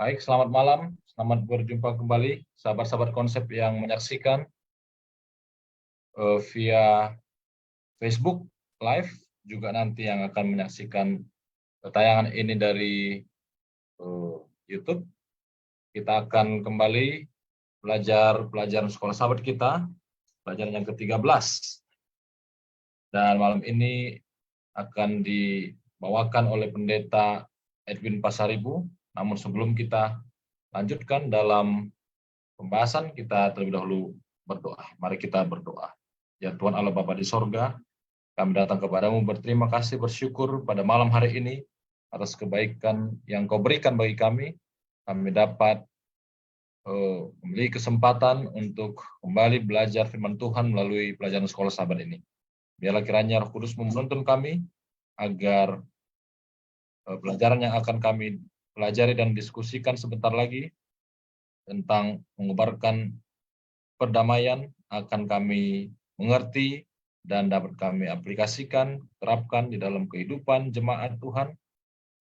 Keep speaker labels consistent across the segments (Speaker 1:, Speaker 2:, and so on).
Speaker 1: Baik, selamat malam. Selamat berjumpa kembali sahabat-sahabat konsep yang menyaksikan via Facebook Live, juga nanti yang akan menyaksikan tayangan ini dari YouTube. Kita akan kembali belajar pelajaran sekolah sahabat kita, pelajaran yang ke-13. Dan malam ini akan dibawakan oleh Pendeta Edwin Pasaribu. Namun sebelum kita lanjutkan dalam pembahasan, kita terlebih dahulu berdoa. Mari kita berdoa. Ya Tuhan Allah Bapa di sorga, kami datang kepadamu berterima kasih, bersyukur pada malam hari ini atas kebaikan yang kau berikan bagi kami. Kami dapat memiliki kesempatan untuk kembali belajar firman Tuhan melalui pelajaran sekolah sahabat ini. Biarlah kiranya Roh Kudus menuntun kami agar pelajaran yang akan kami pelajari dan diskusikan sebentar lagi tentang mengobarkan perdamaian akan kami mengerti dan dapat kami aplikasikan, terapkan di dalam kehidupan jemaat Tuhan,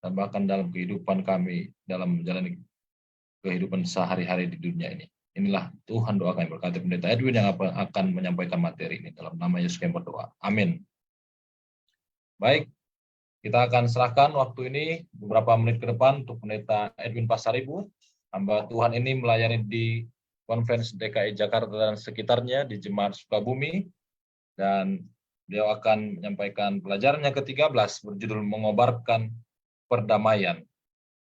Speaker 1: dan bahkan dalam kehidupan kami dalam menjalani kehidupan sehari-hari di dunia ini. Inilah Tuhan doa kami, berkati Pendeta Edwin yang akan menyampaikan materi ini. Dalam nama Yesus kami berdoa. Amin. Baik, kita akan serahkan waktu ini beberapa menit ke depan untuk Pendeta Edwin Pasaribu. Hamba Tuhan ini melayani di Konferensi DKI Jakarta dan sekitarnya di Jemaat Sukabumi, dan beliau akan menyampaikan pelajaran yang ke-13 berjudul mengobarkan perdamaian.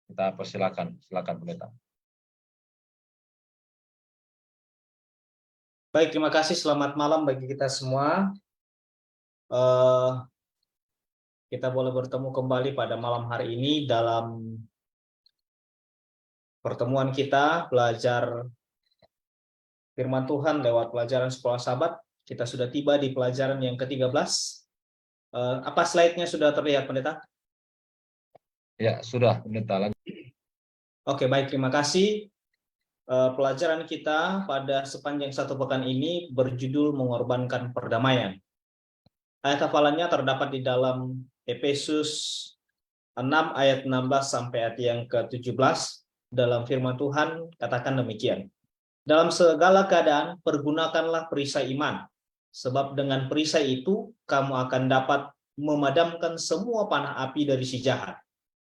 Speaker 1: Kita persilakan, silakan Pendeta.
Speaker 2: Baik, terima kasih. Selamat malam bagi kita semua. Kita boleh bertemu kembali pada malam hari ini dalam pertemuan kita belajar firman Tuhan lewat pelajaran sekolah sahabat. Kita sudah tiba di pelajaran yang ke-13. Apa slide-nya sudah terlihat, Pendeta?
Speaker 1: Ya, sudah, Pendeta. Lanjut.
Speaker 2: Oke, baik. Terima kasih. Pelajaran kita pada sepanjang satu pekan ini berjudul mengorbankan perdamaian. Ayat hafalannya terdapat di dalam Efesus 6 ayat 16 sampai ayat yang ke-17. Dalam firman Tuhan katakan demikian. Dalam segala keadaan pergunakanlah perisai iman, sebab dengan perisai itu kamu akan dapat memadamkan semua panah api dari si jahat.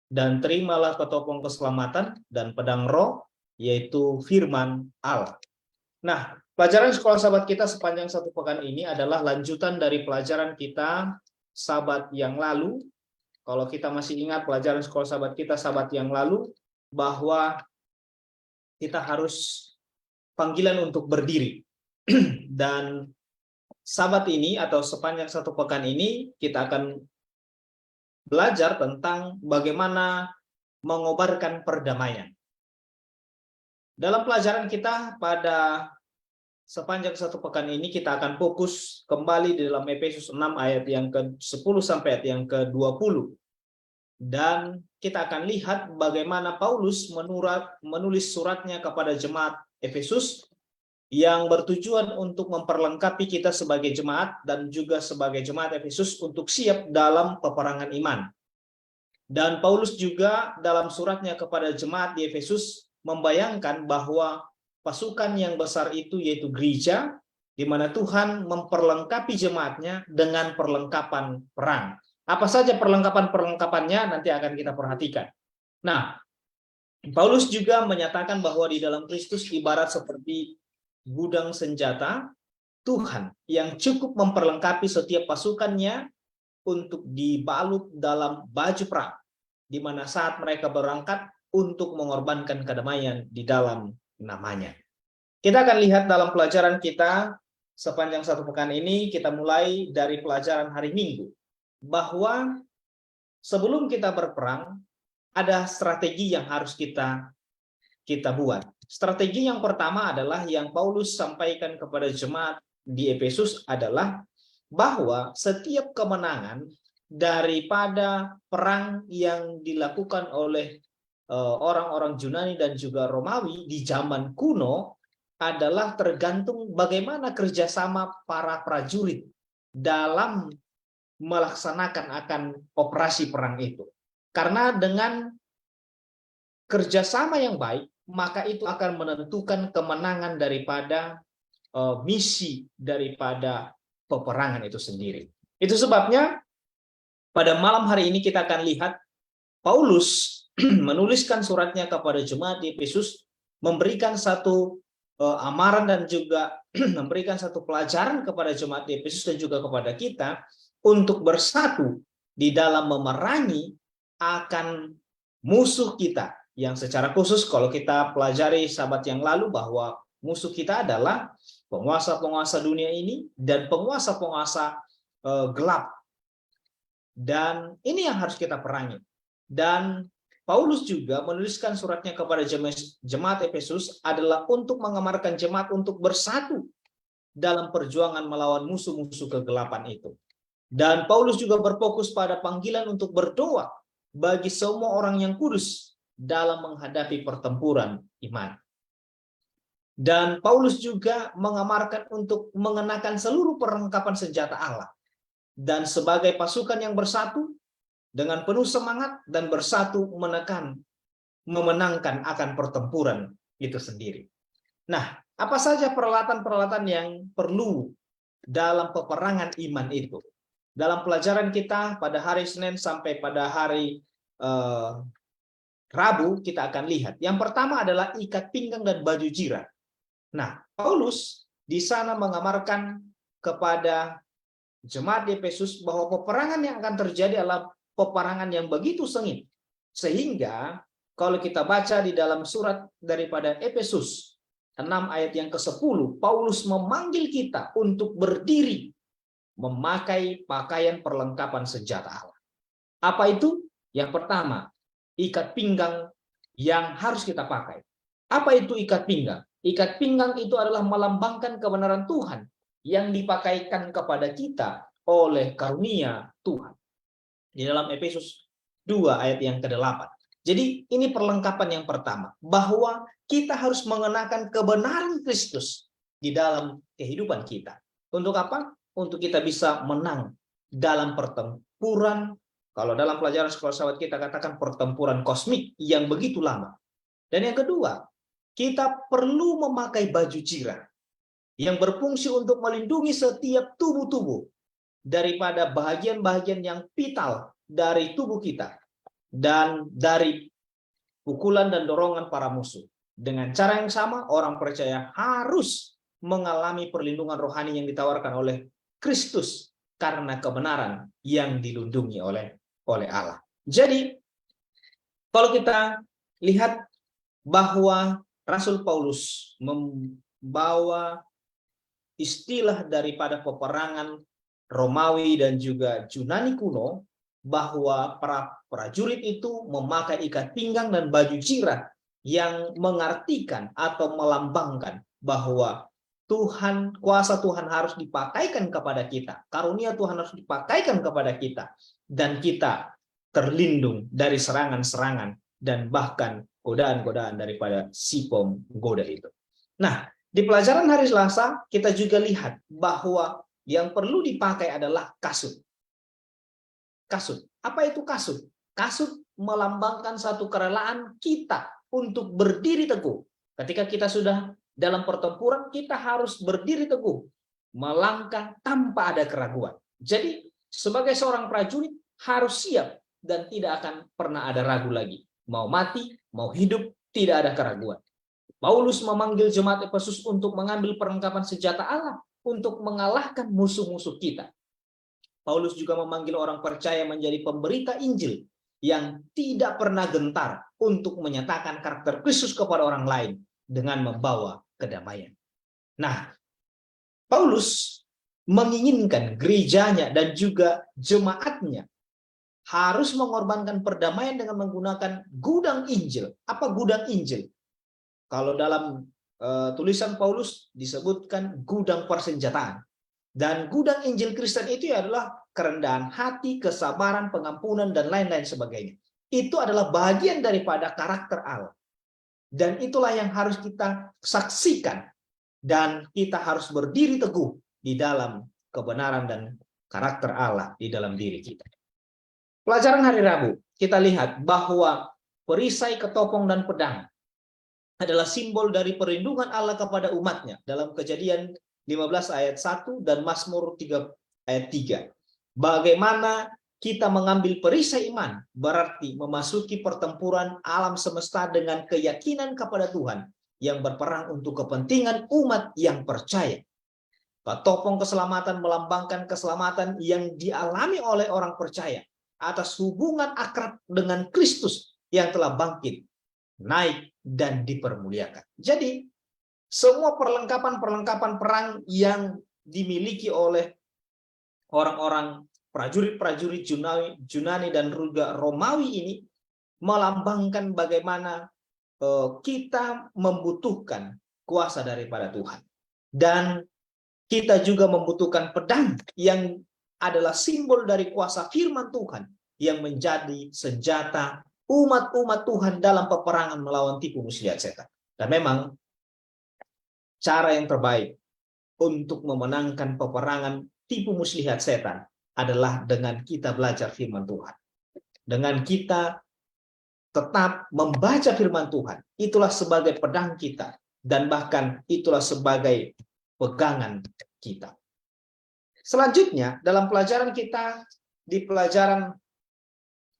Speaker 2: Dan terimalah ketopong keselamatan dan pedang roh, yaitu firman Allah. Nah, pelajaran sekolah sahabat kita sepanjang satu pekan ini adalah lanjutan dari pelajaran kita sahabat yang lalu. Kalau kita masih ingat pelajaran sekolah sahabat kita sahabat yang lalu, bahwa kita harus panggilan untuk berdiri. Dan sahabat ini atau sepanjang satu pekan ini kita akan belajar tentang bagaimana mengobarkan perdamaian. Dalam pelajaran kita pada sepanjang satu pekan ini kita akan fokus kembali di dalam Efesus 6 ayat yang ke-10 sampai ayat yang ke-20. Dan kita akan lihat bagaimana Paulus menulis suratnya kepada jemaat Efesus yang bertujuan untuk memperlengkapi kita sebagai jemaat dan juga sebagai jemaat Efesus untuk siap dalam peperangan iman. Dan Paulus juga dalam suratnya kepada jemaat di Efesus membayangkan bahwa pasukan yang besar itu yaitu gereja, di mana Tuhan memperlengkapi jemaatnya dengan perlengkapan perang. Apa saja perlengkapan-perlengkapannya nanti akan kita perhatikan. Nah, Paulus juga menyatakan bahwa di dalam Kristus ibarat seperti gudang senjata Tuhan yang cukup memperlengkapi setiap pasukannya untuk dibalut dalam baju perang, di mana saat mereka berangkat untuk mengorbankan kedamaian di dalam namanya. Kita akan lihat dalam pelajaran kita sepanjang satu pekan ini, kita mulai dari pelajaran hari Minggu, bahwa sebelum kita berperang, ada strategi yang harus kita buat. Strategi yang pertama adalah yang Paulus sampaikan kepada jemaat di Efesus adalah bahwa setiap kemenangan daripada perang yang dilakukan oleh orang-orang Yunani dan juga Romawi di zaman kuno adalah tergantung bagaimana kerjasama para prajurit dalam melaksanakan akan operasi perang itu. Karena dengan kerjasama yang baik, maka itu akan menentukan kemenangan daripada misi daripada peperangan itu sendiri. Itu sebabnya pada malam hari ini kita akan lihat Paulus menuliskan suratnya kepada jemaat di Efesus, memberikan satu amaran dan juga memberikan satu pelajaran kepada jemaat di Efesus dan juga kepada kita untuk bersatu di dalam memerangi akan musuh kita, yang secara khusus kalau kita pelajari sahabat yang lalu bahwa musuh kita adalah penguasa-penguasa dunia ini dan penguasa-penguasa gelap. Dan ini yang harus kita perangi. Dan Paulus juga menuliskan suratnya kepada jemaat Efesus adalah untuk mengamarkan jemaat untuk bersatu dalam perjuangan melawan musuh-musuh kegelapan itu. Dan Paulus juga berfokus pada panggilan untuk berdoa bagi semua orang yang kudus dalam menghadapi pertempuran iman. Dan Paulus juga mengamarkan untuk mengenakan seluruh perlengkapan senjata Allah. Dan sebagai pasukan yang bersatu, dengan penuh semangat dan bersatu memenangkan akan pertempuran itu sendiri. Nah, apa saja peralatan-peralatan yang perlu dalam peperangan iman itu? Dalam pelajaran kita pada hari Senin sampai pada hari Rabu kita akan lihat. Yang pertama adalah ikat pinggang dan baju jirah. Nah, Paulus di sana mengamarkan kepada jemaat di Efesus bahwa peperangan yang akan terjadi adalah peperangan yang begitu sengit. Sehingga kalau kita baca di dalam surat daripada Efesus 6 ayat yang ke-10, Paulus memanggil kita untuk berdiri memakai pakaian perlengkapan senjata Allah. Apa itu? Yang pertama, ikat pinggang yang harus kita pakai. Apa itu ikat pinggang? Ikat pinggang itu adalah melambangkan kebenaran Tuhan yang dipakaikan kepada kita oleh karunia Tuhan. Di dalam Efesus 2 ayat yang ke-8. Jadi ini perlengkapan yang pertama, bahwa kita harus mengenakan kebenaran Kristus di dalam kehidupan kita. Untuk apa? Untuk kita bisa menang dalam pertempuran. Kalau dalam pelajaran sekolah sahabat kita katakan pertempuran kosmik yang begitu lama. Dan yang kedua, kita perlu memakai baju jirah yang berfungsi untuk melindungi setiap tubuh-tubuh daripada bahagian-bahagian yang vital dari tubuh kita dan dari pukulan dan dorongan para musuh. Dengan cara yang sama, orang percaya harus mengalami perlindungan rohani yang ditawarkan oleh Kristus karena kebenaran yang dilindungi oleh Allah. Jadi, kalau kita lihat bahwa Rasul Paulus membawa istilah daripada peperangan Romawi dan juga Yunani kuno, bahwa para prajurit itu memakai ikat pinggang dan baju jirah yang mengartikan atau melambangkan bahwa Tuhan, kuasa Tuhan harus dipakaikan kepada kita, karunia Tuhan harus dipakaikan kepada kita, dan kita terlindung dari serangan-serangan dan bahkan godaan-godaan daripada si penggoda itu. Nah, di pelajaran hari Selasa kita juga lihat bahwa yang perlu dipakai adalah kasut. Kasut. Apa itu kasut? Kasut melambangkan satu kerelaan kita untuk berdiri teguh. Ketika kita sudah dalam pertempuran, kita harus berdiri teguh, melangkah tanpa ada keraguan. Jadi, sebagai seorang prajurit harus siap dan tidak akan pernah ada ragu lagi. Mau mati, mau hidup, tidak ada keraguan. Paulus memanggil jemaat Efesus untuk mengambil perlengkapan senjata Allah untuk mengalahkan musuh-musuh kita. Paulus juga memanggil orang percaya menjadi pemberita Injil yang tidak pernah gentar untuk menyatakan karakter Kristus kepada orang lain dengan membawa kedamaian. Nah, Paulus menginginkan gerejanya dan juga jemaatnya harus mengorbankan perdamaian dengan menggunakan gudang Injil. Apa gudang Injil? Kalau dalam tulisan Paulus disebutkan gudang persenjataan. Dan gudang Injil Kristen itu adalah kerendahan hati, kesabaran, pengampunan, dan lain-lain sebagainya. Itu adalah bagian daripada karakter Allah. Dan itulah yang harus kita saksikan. Dan kita harus berdiri teguh di dalam kebenaran dan karakter Allah di dalam diri kita. Pelajaran hari Rabu, kita lihat bahwa perisai, ketopong, dan pedang adalah simbol dari perlindungan Allah kepada umatnya dalam Kejadian 15 ayat 1 dan Mazmur 3 ayat 3. Bagaimana kita mengambil perisai iman berarti memasuki pertempuran alam semesta dengan keyakinan kepada Tuhan yang berperang untuk kepentingan umat yang percaya. Ketopong keselamatan melambangkan keselamatan yang dialami oleh orang percaya atas hubungan akrab dengan Kristus yang telah bangkit, naik, dan dipermuliakan. Jadi, semua perlengkapan-perlengkapan perang yang dimiliki oleh orang-orang prajurit-prajurit Yunani dan juga Romawi ini melambangkan bagaimana kita membutuhkan kuasa daripada Tuhan. Dan kita juga membutuhkan pedang yang adalah simbol dari kuasa firman Tuhan yang menjadi senjata umat-umat Tuhan dalam peperangan melawan tipu muslihat setan. Dan memang cara yang terbaik untuk memenangkan peperangan tipu muslihat setan adalah dengan kita belajar firman Tuhan. Dengan kita tetap membaca firman Tuhan, itulah sebagai pedang kita, dan bahkan itulah sebagai pegangan kita. Selanjutnya, dalam pelajaran kita di pelajaran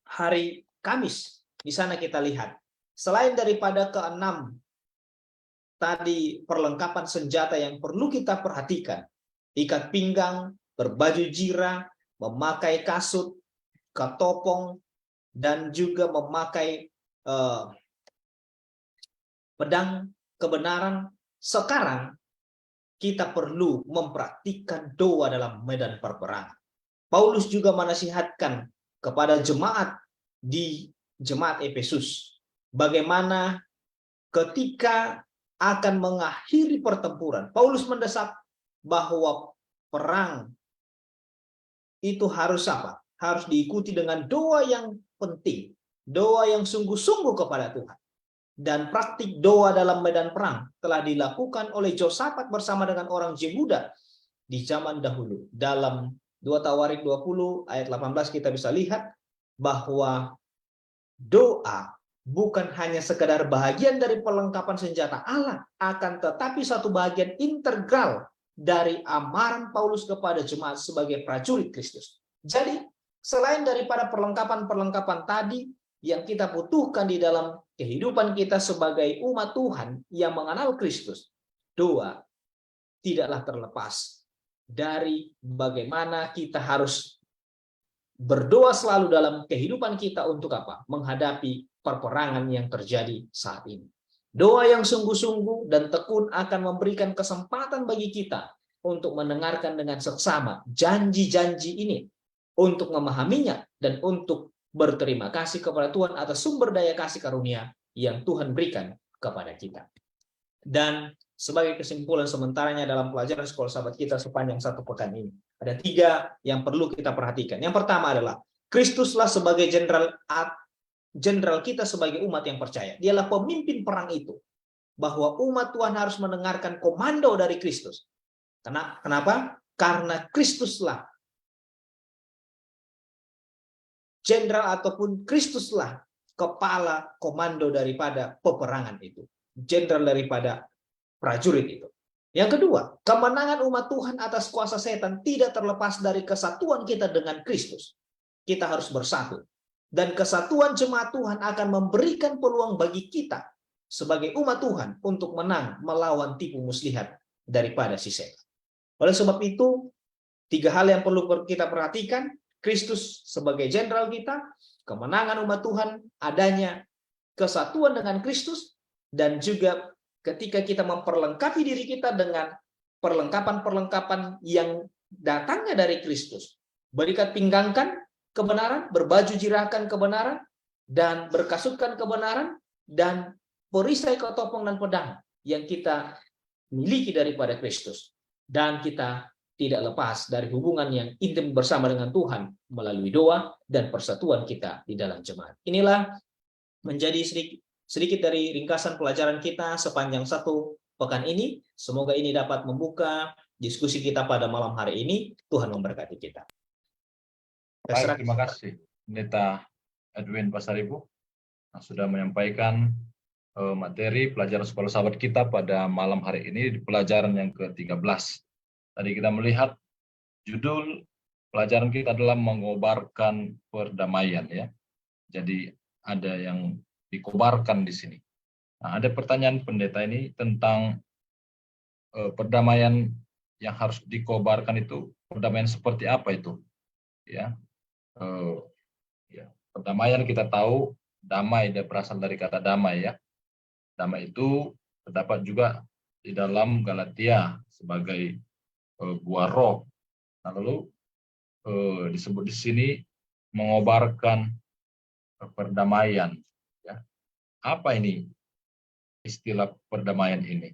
Speaker 2: hari Kamis, di sana kita lihat, selain daripada keenam tadi perlengkapan senjata yang perlu kita perhatikan, ikat pinggang, berbaju jira, memakai kasut, ketopong, dan juga memakai pedang kebenaran. Sekarang kita perlu mempraktikkan doa dalam medan perperangan. Paulus juga menasihatkan kepada jemaat di jemaat Efesus bagaimana ketika akan mengakhiri pertempuran, Paulus mendesak bahwa perang itu harus apa? Harus diikuti dengan doa yang penting, doa yang sungguh-sungguh kepada Tuhan. Dan praktik doa dalam medan perang telah dilakukan oleh Josafat bersama dengan orang Yehuda di zaman dahulu. Dalam 2 Tawarik 20 ayat 18 kita bisa lihat bahwa doa bukan hanya sekedar bahagian dari perlengkapan senjata Allah, akan tetapi satu bagian integral dari amaran Paulus kepada jemaat sebagai prajurit Kristus. Jadi, selain daripada perlengkapan-perlengkapan tadi yang kita butuhkan di dalam kehidupan kita sebagai umat Tuhan yang mengenal Kristus, doa tidaklah terlepas dari bagaimana kita harus berdoa selalu dalam kehidupan kita untuk apa? Menghadapi perperangan yang terjadi saat ini. Doa yang sungguh-sungguh dan tekun akan memberikan kesempatan bagi kita untuk mendengarkan dengan seksama janji-janji ini, untuk memahaminya dan untuk berterima kasih kepada Tuhan atas sumber daya kasih karunia yang Tuhan berikan kepada kita. Dan sebagai kesimpulan sementaranya dalam pelajaran sekolah sahabat kita sepanjang satu pekan ini, ada 3 yang perlu kita perhatikan. Yang pertama adalah Kristuslah sebagai jenderal kita sebagai umat yang percaya. Dialah pemimpin perang itu. Bahwa umat Tuhan harus mendengarkan komando dari Kristus. Kenapa? Karena Kristuslah jenderal ataupun Kristuslah kepala komando daripada peperangan itu. Jenderal daripada prajurit itu. Yang kedua, kemenangan umat Tuhan atas kuasa setan tidak terlepas dari kesatuan kita dengan Kristus. Kita harus bersatu. Dan kesatuan jemaat Tuhan akan memberikan peluang bagi kita sebagai umat Tuhan untuk menang melawan tipu muslihat daripada si setan. Oleh sebab itu, 3 hal yang perlu kita perhatikan: Kristus sebagai jenderal kita, kemenangan umat Tuhan, adanya kesatuan dengan Kristus, dan juga ketika kita memperlengkapi diri kita dengan perlengkapan-perlengkapan yang datangnya dari Kristus. Berikat pinggangkan kebenaran, berbaju jirahkan kebenaran, dan berkasutkan kebenaran, dan perisai, ketopong, dan pedang yang kita miliki daripada Kristus. Dan kita tidak lepas dari hubungan yang intim bersama dengan Tuhan melalui doa dan persatuan kita di dalam jemaat. Inilah menjadi sedikit dari ringkasan pelajaran kita sepanjang satu pekan ini. Semoga ini dapat membuka diskusi kita pada malam hari ini. Tuhan memberkati kita.
Speaker 1: Baik, terima kasih Pendeta Edwin Pasaribu. sudah menyampaikan materi pelajaran sekolah sahabat kita pada malam hari ini di pelajaran yang ke-13. Tadi kita melihat judul pelajaran kita adalah mengobarkan perdamaian, ya. Jadi ada yang dikobarkan di sini. Nah, ada pertanyaan pendeta ini tentang perdamaian yang harus dikobarkan itu, perdamaian seperti apa itu? Ya, perdamaian kita tahu damai, dia berasal dari kata damai, ya. Damai itu terdapat juga di dalam Galatia sebagai buah roh. Nah, lalu disebut di sini mengobarkan perdamaian. Ya. Apa ini istilah perdamaian ini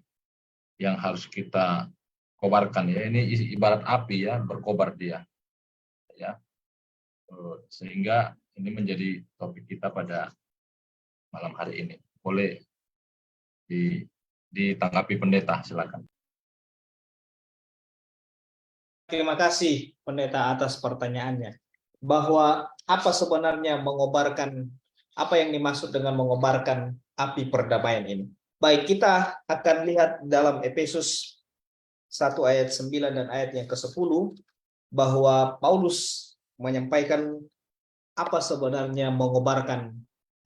Speaker 1: yang harus kita kobarkan, ya? Ini ibarat api, ya, berkobar dia, ya. Sehingga ini menjadi topik kita pada malam hari ini. Boleh ditanggapi pendeta, silakan.
Speaker 2: Terima kasih pendeta atas pertanyaannya. Bahwa apa sebenarnya mengobarkan, apa yang dimaksud dengan mengobarkan api perdamaian ini? Baik, kita akan lihat dalam Efesus 1 ayat 9 dan ayat yang ke-10 bahwa Paulus menyampaikan apa sebenarnya mengobarkan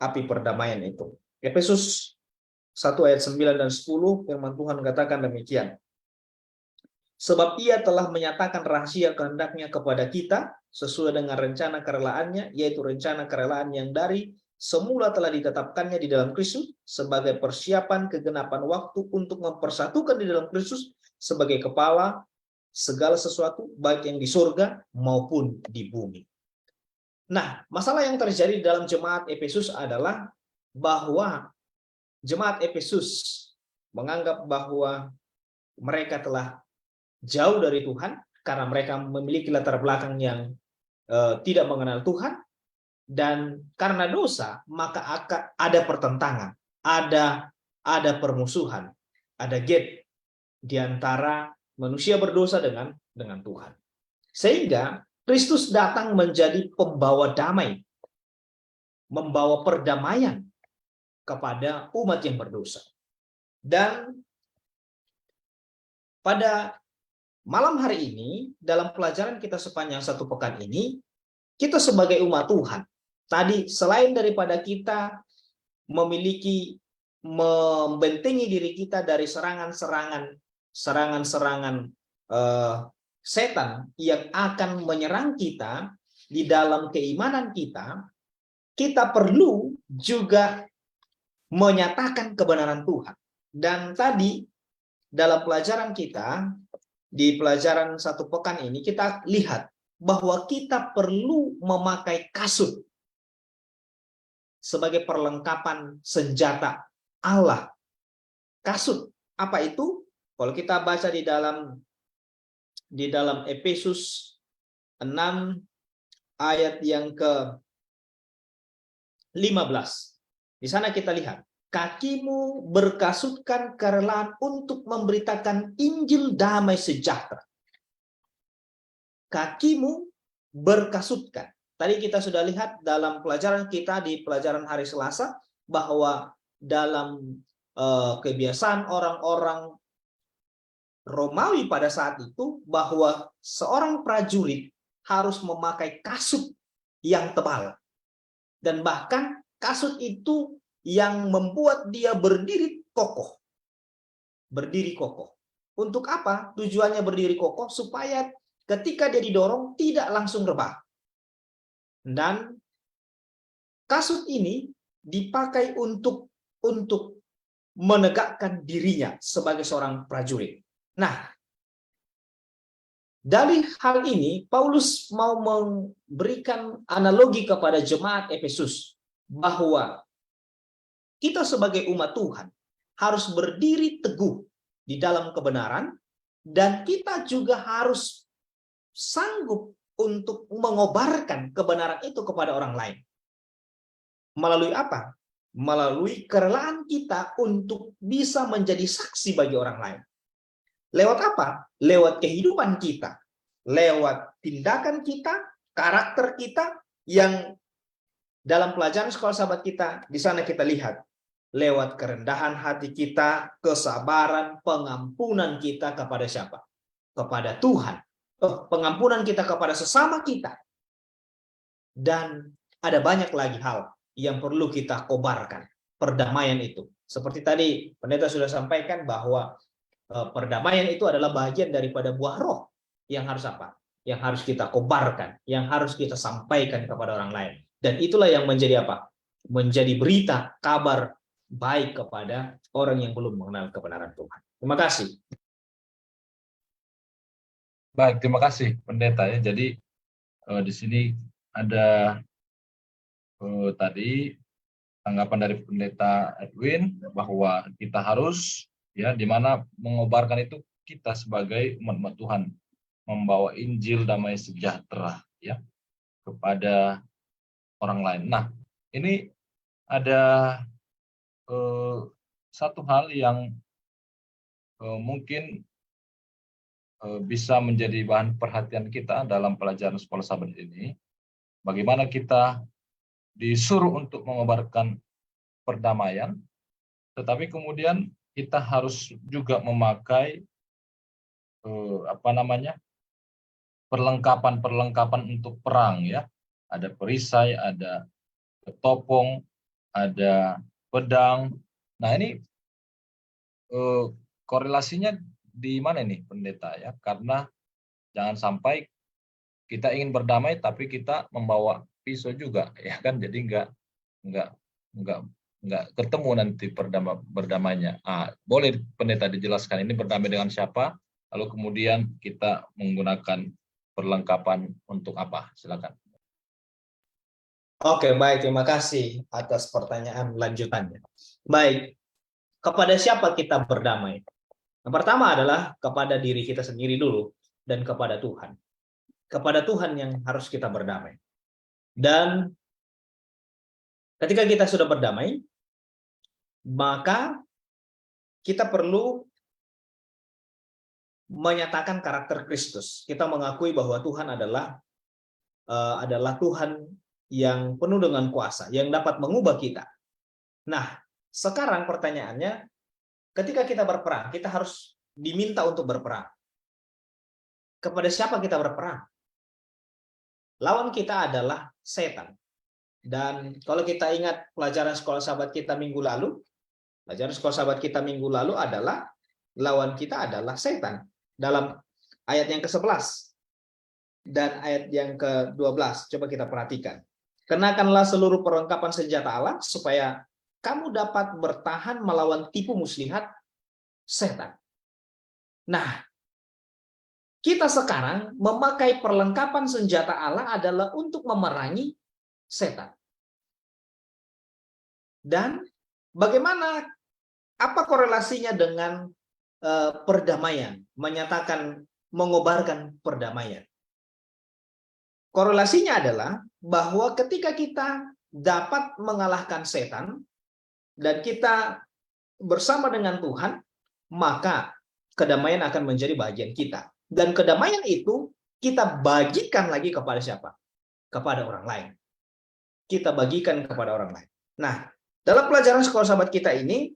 Speaker 2: api perdamaian itu. Efesus 1 ayat 9 dan 10 firman Tuhan katakan demikian. Sebab ia telah menyatakan rahasia kehendaknya kepada kita sesuai dengan rencana kerelaannya, yaitu rencana kerelaan yang dari semula telah ditetapkannya di dalam Kristus sebagai persiapan kegenapan waktu untuk mempersatukan di dalam Kristus sebagai kepala segala sesuatu baik yang di surga maupun di bumi. Nah, masalah yang terjadi dalam jemaat Efesus adalah bahwa jemaat Efesus menganggap bahwa mereka telah jauh dari Tuhan karena mereka memiliki latar belakang yang tidak mengenal Tuhan, dan karena dosa maka akan ada pertentangan, ada permusuhan, ada gap di antara manusia berdosa dengan Tuhan. Sehingga Kristus datang menjadi pembawa damai, membawa perdamaian kepada umat yang berdosa. Dan pada malam hari ini, dalam pelajaran kita sepanjang satu pekan ini, kita sebagai umat Tuhan, tadi selain daripada kita membentengi diri kita dari serangan-serangan setan yang akan menyerang kita di dalam keimanan kita, kita perlu juga menyatakan kebenaran Tuhan. Dan tadi dalam pelajaran kita, di pelajaran satu pekan ini, kita lihat bahwa kita perlu memakai kasut sebagai perlengkapan senjata Allah. Kasut, apa itu? Kalau kita baca di dalam Efesus 6 ayat yang ke-15. Di sana kita lihat, kakimu berkasutkan kerelaan untuk memberitakan Injil damai sejahtera. Kakimu berkasutkan. Tadi kita sudah lihat dalam pelajaran kita di pelajaran hari Selasa bahwa dalam kebiasaan orang-orang Romawi pada saat itu bahwa seorang prajurit harus memakai kasut yang tebal. Dan bahkan kasut itu yang membuat dia berdiri kokoh. Berdiri kokoh. Untuk apa? Tujuannya berdiri kokoh supaya ketika dia didorong tidak langsung rebah. Dan kasut ini dipakai untuk menegakkan dirinya sebagai seorang prajurit. Nah, dari hal ini Paulus mau memberikan analogi kepada jemaat Efesus bahwa kita sebagai umat Tuhan harus berdiri teguh di dalam kebenaran, dan kita juga harus sanggup untuk mengobarkan kebenaran itu kepada orang lain. Melalui apa? Melalui kerelaan kita untuk bisa menjadi saksi bagi orang lain. Lewat apa? Lewat kehidupan kita, lewat tindakan kita, karakter kita yang Dalam pelajaran sekolah sahabat kita, di sana kita lihat lewat kerendahan hati kita, kesabaran, pengampunan kita kepada siapa? Kepada Tuhan. Pengampunan kita kepada sesama kita. Dan ada banyak lagi hal yang perlu kita kobarkan. Perdamaian itu. Seperti tadi pendeta sudah sampaikan bahwa perdamaian itu adalah bagian daripada buah roh yang harus apa? Yang harus kita kobarkan, yang harus kita sampaikan kepada orang lain. Dan itulah yang menjadi apa? Menjadi berita, kabar baik kepada orang yang belum mengenal kebenaran Tuhan. Terima kasih.
Speaker 1: Baik, terima kasih pendeta ya. Jadi di sini ada tadi tanggapan dari pendeta Edwin bahwa kita harus ya di mana mengobarkan itu kita sebagai umat Tuhan membawa Injil damai sejahtera ya kepada orang lain. Nah, ini ada satu hal yang mungkin bisa menjadi bahan perhatian kita dalam pelajaran sekolah sahabat ini. Bagaimana kita disuruh untuk mengobarkan perdamaian, tetapi kemudian kita harus juga memakai perlengkapan untuk perang ya. Ada perisai, ada topong, ada pedang. Nah ini korelasinya di mana nih pendeta ya? Karena jangan sampai kita ingin berdamai tapi kita membawa pisau juga ya kan, jadi nggak ketemu nanti berdamainya. Boleh pendeta dijelaskan ini berdamai dengan siapa? Lalu kemudian kita menggunakan perlengkapan untuk apa? Silakan.
Speaker 2: Oke, baik. Terima kasih atas pertanyaan lanjutannya. Baik, kepada siapa kita berdamai? Yang pertama adalah kepada diri kita sendiri dulu dan kepada Tuhan. Kepada Tuhan yang harus kita berdamai. Dan ketika kita sudah berdamai, maka kita perlu menyatakan karakter Kristus. Kita mengakui bahwa Tuhan adalah Tuhan yang penuh dengan kuasa, yang dapat mengubah kita. Nah, sekarang pertanyaannya, ketika kita berperang, kita harus diminta untuk berperang. Kepada siapa kita berperang? Lawan kita adalah setan. Dan kalau kita ingat pelajaran sekolah sahabat kita minggu lalu, adalah lawan kita adalah setan. Dalam ayat yang ke-11 dan ayat yang ke-12, coba kita perhatikan. Kenakanlah seluruh perlengkapan senjata Allah supaya kamu dapat bertahan melawan tipu muslihat setan. Nah, kita sekarang memakai perlengkapan senjata Allah adalah untuk memerangi setan. Dan bagaimana, apa korelasinya dengan perdamaian, menyatakan, mengobarkan perdamaian? Korelasinya adalah bahwa ketika kita dapat mengalahkan setan dan kita bersama dengan Tuhan, maka kedamaian akan menjadi bagian kita. Dan kedamaian itu kita bagikan lagi kepada siapa? Kepada orang lain. Kita bagikan kepada orang lain. Nah, dalam pelajaran sekolah sahabat kita ini,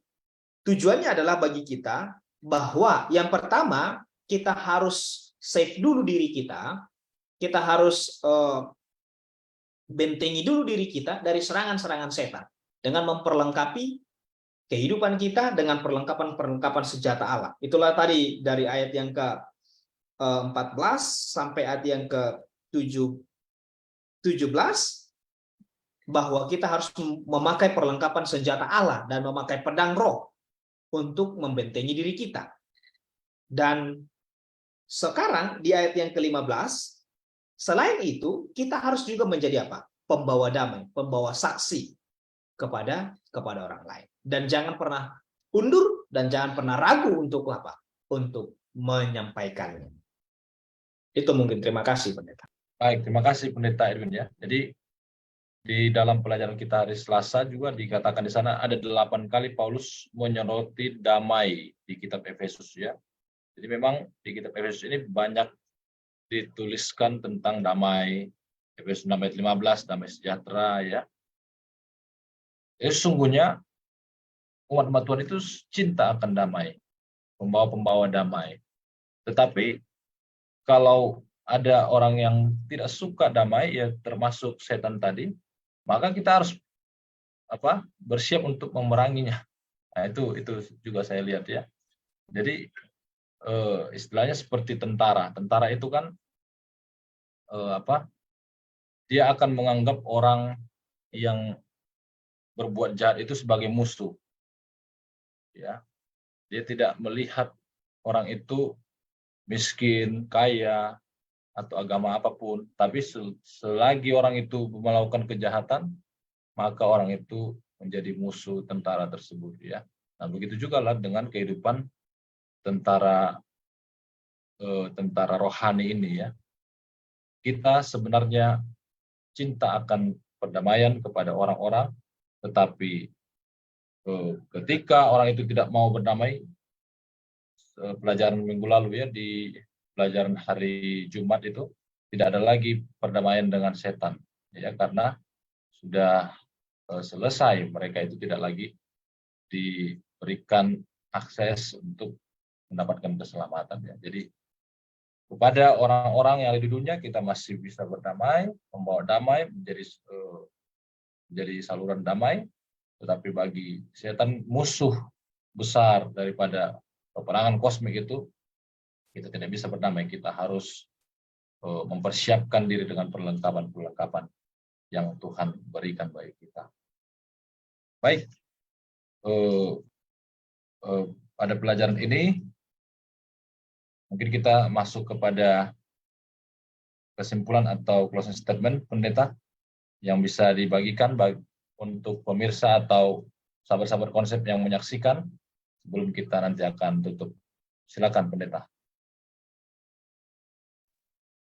Speaker 2: tujuannya adalah bagi kita bahwa yang pertama, kita harus save dulu diri kita. Kita harus bentengi dulu diri kita dari serangan-serangan setan dengan memperlengkapi kehidupan kita dengan perlengkapan senjata Allah. Itulah tadi dari ayat yang ke-14 sampai ayat yang ke-17 bahwa kita harus memakai perlengkapan senjata Allah dan memakai pedang roh untuk membentengi diri kita. Dan sekarang di ayat yang ke-15, selain itu, kita harus juga menjadi apa? Pembawa damai, pembawa saksi kepada orang lain. Dan jangan pernah undur dan jangan pernah ragu untuk apa? Untuk menyampaikannya. Itu mungkin. Terima kasih, Pendeta.
Speaker 1: Baik, terima kasih Pendeta Edwin ya. Jadi di dalam pelajaran kita hari Selasa juga dikatakan di sana ada 8 kali Paulus menyoroti damai di kitab Efesus ya. Jadi memang di kitab Efesus ini banyak dituliskan tentang damai. Efesus 6 ayat 15, damai sejahtera ya. Sesungguhnya umat Tuhan itu cinta akan damai, pembawa-pembawa damai. Tetapi kalau ada orang yang tidak suka damai, ya termasuk setan tadi, maka kita harus bersiap untuk memeranginya. Nah, itu juga saya lihat ya. Jadi istilahnya seperti tentara. Tentara itu kan dia akan menganggap orang yang berbuat jahat itu sebagai musuh. Ya, dia tidak melihat orang itu miskin, kaya, atau agama apapun, tapi selagi orang itu melakukan kejahatan, maka orang itu menjadi musuh tentara tersebut ya. Nah, begitu juga lah dengan kehidupan tentara rohani ini ya. Kita sebenarnya cinta akan perdamaian kepada orang-orang, tetapi ketika orang itu tidak mau berdamai, pelajaran minggu lalu ya, di pelajaran hari Jumat itu tidak ada lagi perdamaian dengan setan ya, karena sudah selesai, mereka itu tidak lagi diberikan akses untuk mendapatkan keselamatan ya. Jadi kepada orang-orang yang ada di dunia kita masih bisa berdamai, membawa damai, menjadi saluran damai, tetapi bagi setan, musuh besar daripada peperangan kosmik itu, kita tidak bisa berdamai. Kita harus mempersiapkan diri dengan perlengkapan-perlengkapan yang Tuhan berikan bagi kita. Baik, pada pelajaran ini mungkin kita masuk kepada kesimpulan atau closing statement pendeta yang bisa dibagikan untuk pemirsa atau sahabat-sahabat konsep yang menyaksikan sebelum kita nanti akan tutup. Silakan pendeta.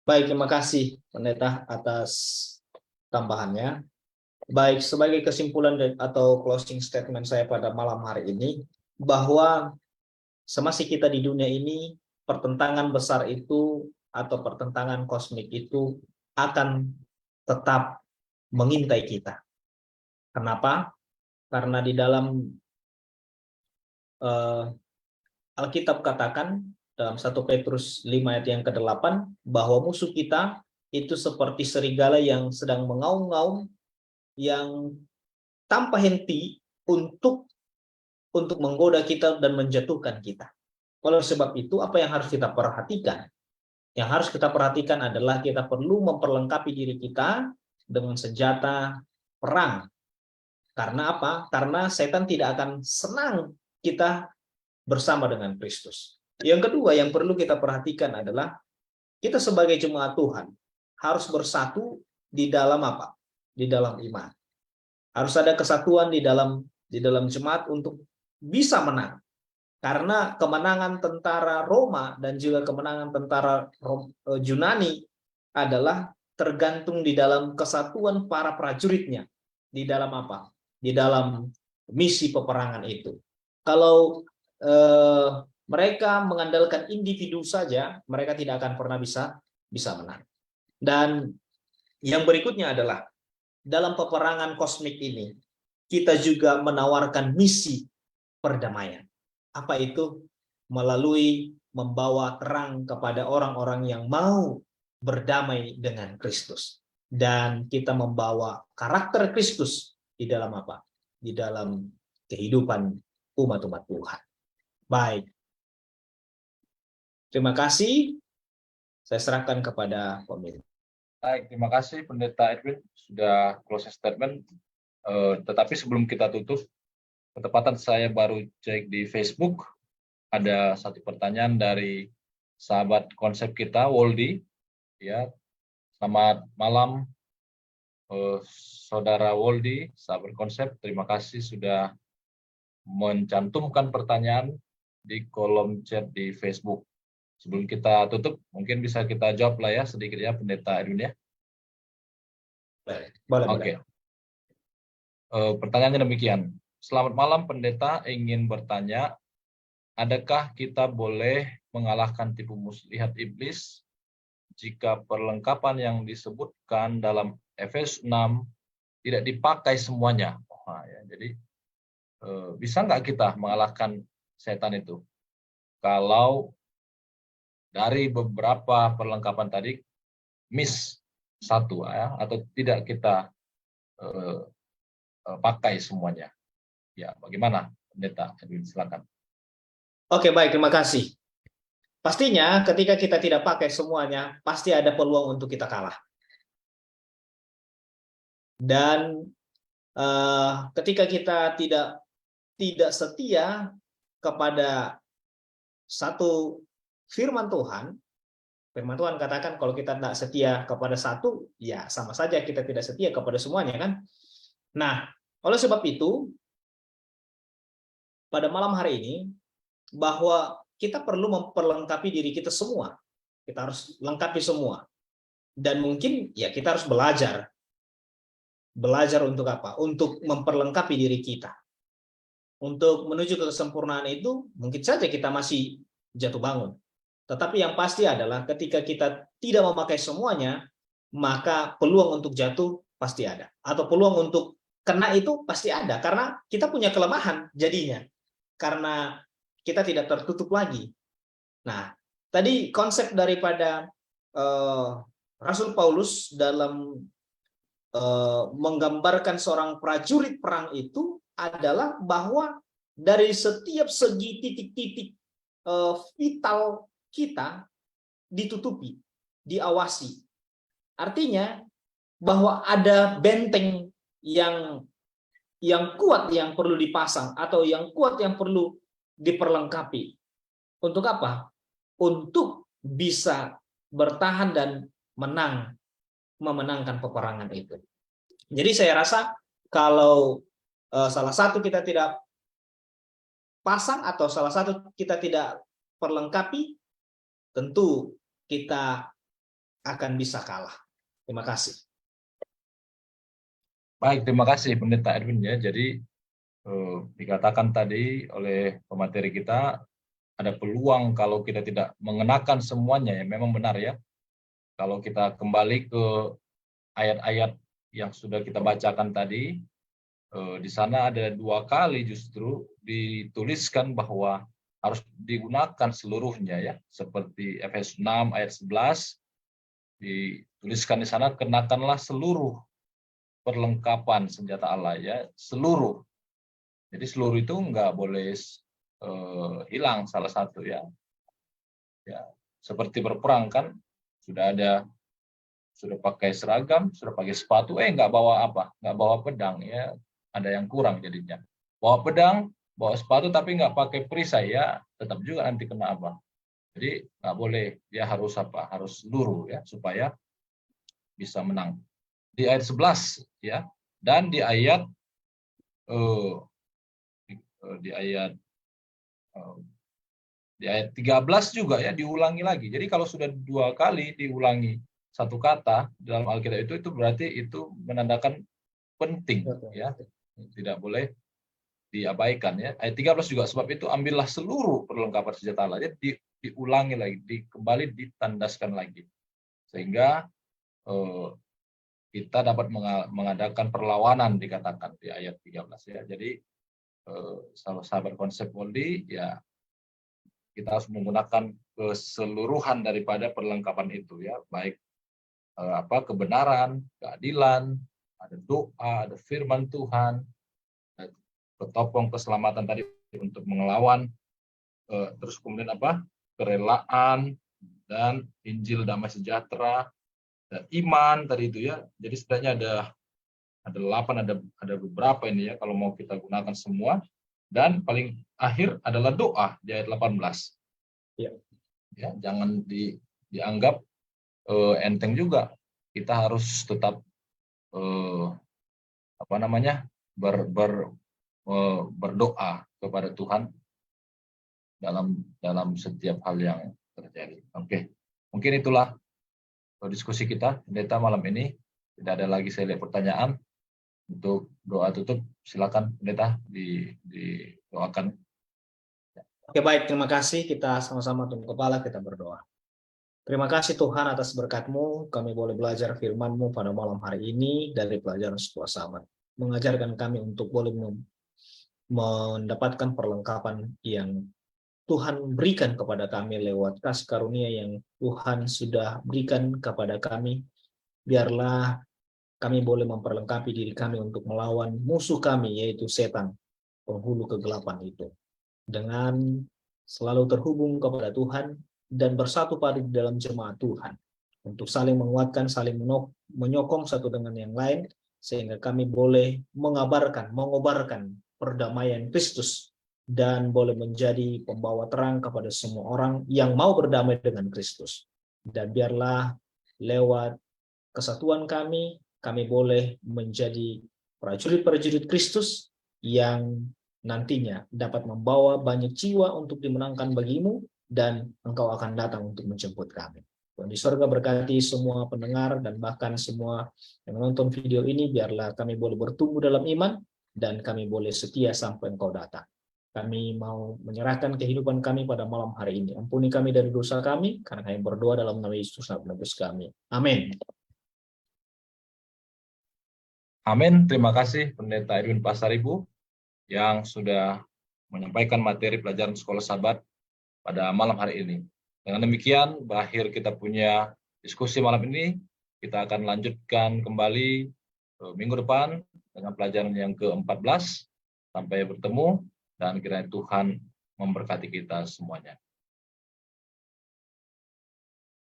Speaker 2: Baik, terima kasih pendeta atas tambahannya. Baik, sebagai kesimpulan atau closing statement saya pada malam hari ini, bahwa semasa kita di dunia ini, pertentangan besar itu atau pertentangan kosmik itu akan tetap mengintai kita. Kenapa? Karena di dalam Alkitab katakan dalam 1 Petrus 5 ayat yang ke-8 bahwa musuh kita itu seperti serigala yang sedang mengaum-ngaum, yang tanpa henti untuk menggoda kita dan menjatuhkan kita. Oleh sebab itu, apa yang harus kita perhatikan? Yang harus kita perhatikan adalah kita perlu memperlengkapi diri kita dengan senjata perang. Karena apa? Karena setan tidak akan senang kita bersama dengan Kristus. Yang kedua yang perlu kita perhatikan adalah kita sebagai jemaat Tuhan harus bersatu di dalam apa? Di dalam iman. Harus ada kesatuan di dalam jemaat untuk bisa menang. Karena kemenangan tentara Roma dan juga kemenangan tentara Yunani adalah tergantung di dalam kesatuan para prajuritnya. Di dalam apa? Di dalam misi peperangan itu. Kalau mereka mengandalkan individu saja, mereka tidak akan pernah bisa menang. Dan yang berikutnya adalah dalam peperangan kosmik ini kita juga menawarkan misi perdamaian. Apa itu? Melalui membawa terang kepada orang-orang yang mau berdamai dengan Kristus. Dan kita membawa karakter Kristus di dalam apa? Di dalam kehidupan umat-umat Tuhan. Baik. Terima kasih. Saya serahkan kepada pemimpin.
Speaker 1: Baik, terima kasih Pendeta Edwin sudah closing statement. Tetapi sebelum kita tutup, ketepatan saya baru cek di Facebook, ada satu pertanyaan dari sahabat konsep kita, Woldi. Ya, selamat malam, Saudara Woldi, sahabat konsep. Terima kasih sudah mencantumkan pertanyaan di kolom chat di Facebook. Sebelum kita tutup, mungkin bisa kita jawab lah ya sedikit ya Pendeta Edwin ya.
Speaker 2: Boleh.
Speaker 1: Oke. Pertanyaannya demikian. Selamat malam Pendeta, ingin bertanya, adakah kita boleh mengalahkan tipu muslihat iblis jika perlengkapan yang disebutkan dalam Efesus 6 tidak dipakai semuanya? Ya. Jadi bisa nggak kita mengalahkan setan itu? Kalau dari beberapa perlengkapan tadi miss satu ya, atau tidak kita pakai semuanya. Ya, bagaimana, Pendeta Edwin? Silakan.
Speaker 2: Oke, baik, terima kasih. Pastinya ketika kita tidak pakai semuanya, pasti ada peluang untuk kita kalah. Dan ketika kita tidak setia kepada satu firman Tuhan katakan kalau kita tidak setia kepada satu, ya sama saja kita tidak setia kepada semuanya kan. Nah, oleh sebab itu, pada malam hari ini, bahwa kita perlu memperlengkapi diri kita semua. Kita harus lengkapi semua. Dan mungkin ya kita harus belajar. Belajar untuk apa? Untuk memperlengkapi diri kita. Untuk menuju ke kesempurnaan itu, mungkin saja kita masih jatuh bangun. Tetapi yang pasti adalah ketika kita tidak memakai semuanya, maka peluang untuk jatuh pasti ada. Atau peluang untuk kena itu pasti ada. Karena kita punya kelemahan jadinya. Karena kita tidak tertutup lagi. Nah, tadi konsep daripada Rasul Paulus dalam menggambarkan seorang prajurit perang itu adalah bahwa dari setiap segi titik-titik vital kita ditutupi, diawasi. Artinya bahwa ada benteng yang kuat yang perlu dipasang atau yang kuat yang perlu diperlengkapi. Untuk apa? Untuk bisa bertahan dan memenangkan peperangan itu. Jadi saya rasa kalau salah satu kita tidak pasang atau salah satu kita tidak perlengkapi, tentu kita akan bisa kalah. Terima kasih.
Speaker 1: Baik, terima kasih Pendeta Edwin ya. Jadi dikatakan tadi oleh pemateri kita, ada peluang kalau kita tidak mengenakan semuanya, ya memang benar ya. Kalau kita kembali ke ayat-ayat yang sudah kita bacakan tadi, di sana ada 2 kali justru dituliskan bahwa harus digunakan seluruhnya ya, seperti Efesus 6 ayat 11 dituliskan di sana, kenakanlah seluruh perlengkapan senjata Allah ya, seluruh. Jadi seluruh itu nggak boleh hilang salah satu ya. Ya, seperti berperang kan, sudah pakai seragam, sudah pakai sepatu, nggak bawa apa, nggak bawa pedang ya, ada yang kurang jadinya. Bawa pedang, bawa sepatu tapi nggak pakai perisai ya, tetap juga nanti kena apa. Jadi nggak boleh, dia harus apa, harus seluruh ya supaya bisa menang. Di ayat 11 ya, dan di ayat 13 juga ya diulangi lagi. Jadi kalau sudah 2 kali diulangi satu kata dalam Alkitab itu berarti itu menandakan penting ya. Tidak boleh diabaikan ya. Ayat 13 juga, sebab itu ambillah seluruh perlengkapan senjata Allah. Jadi diulangi lagi, kembali ditandaskan lagi. Sehingga kita dapat mengadakan perlawanan dikatakan di ayat 13 ya. Jadi sahabat konsep Poldi ya, kita harus menggunakan keseluruhan daripada perlengkapan itu ya, baik kebenaran, keadilan, ada doa, ada firman Tuhan, ketopong keselamatan tadi untuk mengelawan, terus kemudian kerelaan, dan Injil damai sejahtera, dan iman tadi itu ya. Jadi setidaknya ada 8, ada beberapa ini ya kalau mau kita gunakan semua. Dan paling akhir adalah doa di ayat 18. Ya, jangan dianggap enteng juga. Kita harus tetap berdoa kepada Tuhan dalam setiap hal yang terjadi. Oke. Mungkin itulah diskusi kita Pendeta malam ini. Tidak ada lagi saya lihat pertanyaan. Untuk doa tutup, silakan Pendeta didoakan.
Speaker 2: Oke, baik, terima kasih. Kita sama-sama tunduk kepala, kita berdoa. Terima kasih Tuhan atas berkat-Mu, kami boleh belajar firman-Mu pada malam hari ini dari pelajaran sebuah sahabat. mengajarkan kami untuk boleh mendapatkan perlengkapan yang Tuhan berikan kepada kami lewat kasih karunia yang Tuhan sudah berikan kepada kami. Biarlah kami boleh memperlengkapi diri kami untuk melawan musuh kami, yaitu setan, penghulu kegelapan itu. Dengan selalu terhubung kepada Tuhan dan bersatu padu di dalam jemaat Tuhan. Untuk saling menguatkan, saling menyokong satu dengan yang lain, sehingga kami boleh mengobarkan perdamaian Kristus dan boleh menjadi pembawa terang kepada semua orang yang mau berdamai dengan Kristus. Dan biarlah lewat kesatuan kami boleh menjadi prajurit-prajurit Kristus yang nantinya dapat membawa banyak jiwa untuk dimenangkan bagimu, dan Engkau akan datang untuk menjemput kami. Tuhan di surga berkati semua pendengar dan bahkan semua yang menonton video ini, biarlah kami boleh bertumbuh dalam iman dan kami boleh setia sampai Engkau datang. Kami mau menyerahkan kehidupan kami pada malam hari ini. Ampuni kami dari dosa kami, karena kami berdoa dalam nama Yesus, Nebus kami. Amin.
Speaker 1: Amin. Terima kasih Pendeta Edwin Pasaribu yang sudah menyampaikan materi pelajaran Sekolah Sabat pada malam hari ini. Dengan demikian, berakhir kita punya diskusi malam ini. Kita akan lanjutkan kembali minggu depan dengan pelajaran yang ke-14. Sampai bertemu, dan kiranya Tuhan memberkati kita semuanya.